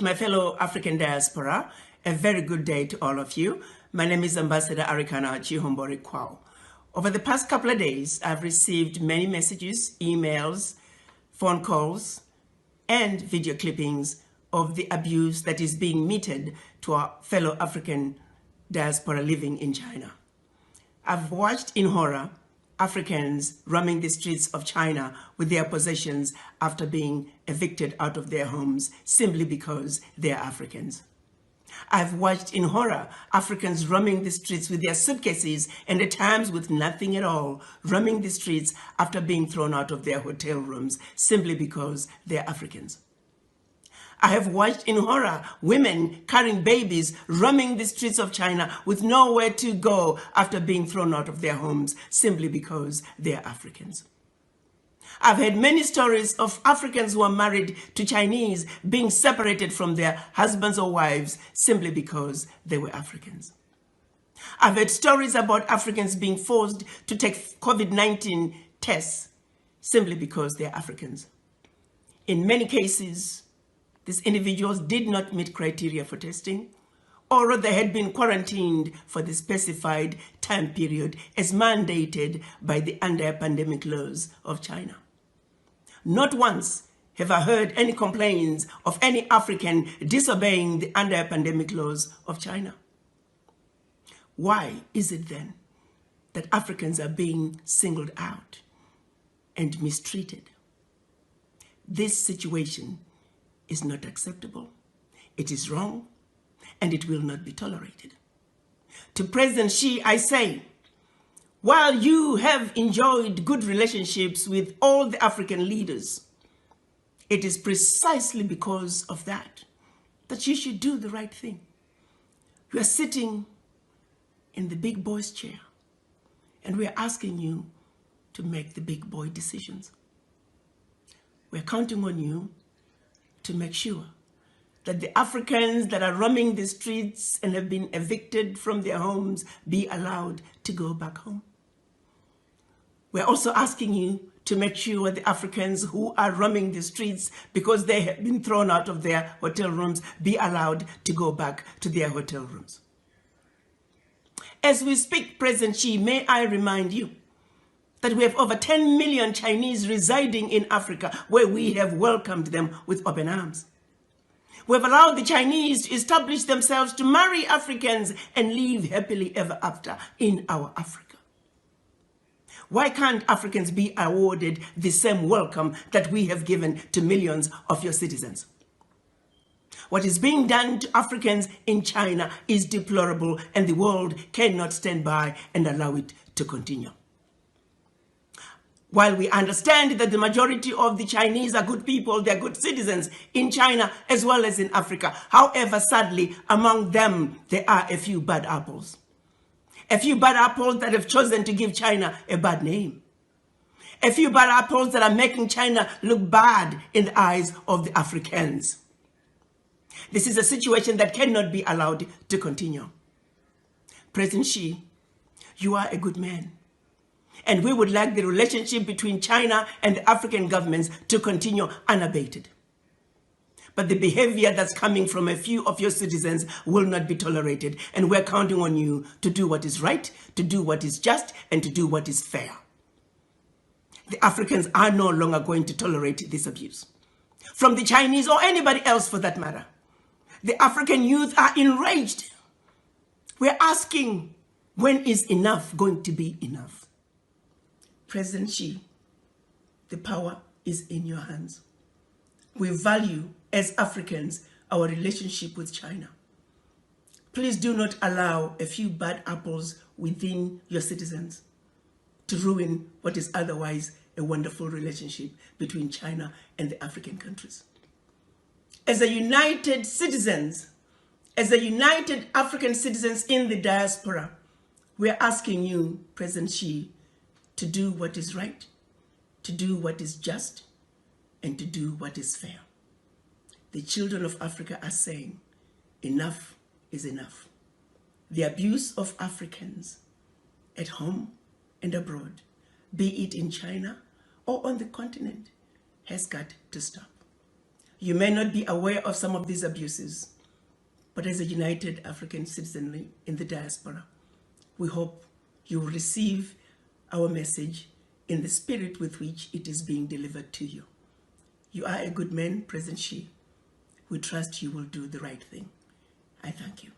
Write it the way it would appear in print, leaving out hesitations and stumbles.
my fellow African diaspora. A very good day to all of you. My name is Ambassador Arikana Chihombori Kwao. Over the past couple of days, I've received many messages, emails, phone calls, and video clippings of the abuse that is being meted to our fellow African diaspora living in China. I've watched in horror Africans roaming the streets of China with their possessions after being evicted out of their homes simply because they're Africans. I've watched in horror Africans roaming the streets with their suitcases and at times with nothing at all, roaming the streets after being thrown out of their hotel rooms simply because they're Africans. I have watched in horror women carrying babies roaming the streets of China with nowhere to go after being thrown out of their homes simply because they're Africans. I've heard many stories of Africans who are married to Chinese being separated from their husbands or wives simply because they were Africans. I've heard stories about Africans being forced to take COVID-19 tests simply because they're Africans. In many cases, these individuals did not meet criteria for testing, or they had been quarantined for the specified time period as mandated by the anti-pandemic laws of China. Not once have I heard any complaints of any African disobeying the anti-pandemic laws of China. Why is it then that Africans are being singled out and mistreated? This situation is not acceptable. It is wrong, and it will not be tolerated. To President Xi, I say, while you have enjoyed good relationships with all the African leaders, it is precisely because of that you should do the right thing. You are sitting in the big boy's chair, and we are asking you to make the big boy decisions. We're counting on you to make sure that the Africans that are roaming the streets and have been evicted from their homes be allowed to go back home. We're also asking you to make sure the Africans who are roaming the streets because they have been thrown out of their hotel rooms be allowed to go back to their hotel rooms. As we speak, President Xi, may I remind you that we have over 10 million Chinese residing in Africa, where we have welcomed them with open arms. We have allowed the Chinese to establish themselves to marry Africans and live happily ever after in our Africa. Why can't Africans be awarded the same welcome that we have given to millions of your citizens? What is being done to Africans in China is deplorable, and the world cannot stand by and allow it to continue. While we understand that the majority of the Chinese are good people, they're good citizens in China as well as in Africa. However, sadly, among them, there are a few bad apples. A few bad apples that have chosen to give China a bad name. A few bad apples that are making China look bad in the eyes of the Africans. This is a situation that cannot be allowed to continue. President Xi, you are a good man. And we would like the relationship between China and the African governments to continue unabated. But the behavior that's coming from a few of your citizens will not be tolerated. And we're counting on you to do what is right, to do what is just, and to do what is fair. The Africans are no longer going to tolerate this abuse. From the Chinese or anybody else for that matter. The African youth are enraged. We're asking, when is enough going to be enough? President Xi, the power is in your hands. We value, as Africans, our relationship with China. Please do not allow a few bad apples within your citizens to ruin what is otherwise a wonderful relationship between China and the African countries. As a united citizens, as a united African citizens in the diaspora, we are asking you, President Xi, to do what is right, to do what is just, and to do what is fair. The children of Africa are saying, enough is enough. The abuse of Africans at home and abroad, be it in China or on the continent, has got to stop. You may not be aware of some of these abuses, but as a united African citizenry in the diaspora, we hope you will receive our message in the spirit with which it is being delivered to you. You are a good man, President Xi. We trust you will do the right thing. I thank you.